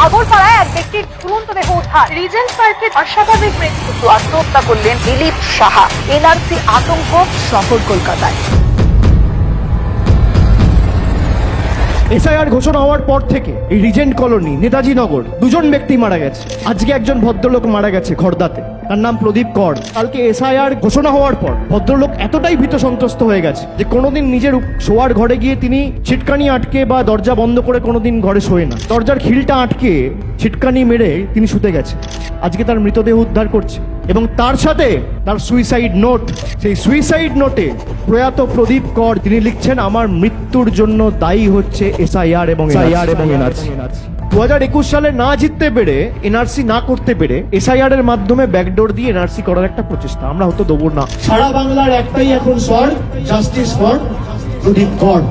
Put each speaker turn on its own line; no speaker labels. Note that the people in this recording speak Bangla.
আগরপাড়ায় এক ব্যক্তির ঝুলন্ত দেহ উদ্ধার। রিজেন্ট পার্কে অস্বাভাবিক মৃত্যু। আত্মহত্যা করলেন দিলীপ সাহা। এনআরসি আতঙ্ক শহর কলকাতায়।
এসআইআর ঘোষণা হওয়ার পর থেকে এই রিজেন্ট কলোনি, নেতাজি নগর, দুজন ব্যক্তি মারা গেছে। আজকে একজন ভদ্রলোক মারা গেছে খড়দাতে, তার নাম প্রদীপ কর। কালকে এসআইআর ঘোষণা হওয়ার পর ভদ্রলোক এতটাই ভীত সন্ত্রস্ত হয়ে গেছে যে কোনোদিন নিজের শোয়ার ঘরে গিয়ে তিনি ছিটকানি আটকে বা দরজা বন্ধ করে কোনোদিন ঘরে শোয় না। দরজার খিলটা আটকে ছিটকানি মেরে তিনি শুতে গেছে। আজকে তার মৃতদেহ উদ্ধার করছে এবং তার সাথে তার সুইসাইড নোট। সেই সুইসাইড নোটে প্রয়াত প্রদীপ কর তিনি লিখছেন, আমার মৃত্যুর জন্য দায়ী হচ্ছে এসআইআর এবং এনআরসি। 2021 সালে না জিততে পেরে, এনআরসি না করতে পেরে এসআইআর এর মাধ্যমে ব্যাকডোর দিয়ে এনআরসি করার একটা প্রচেষ্টা আমরা হতে দেবো না। সারা বাংলার একটাই এখন স্বর, জাস্টিস ফর প্রদীপ কর।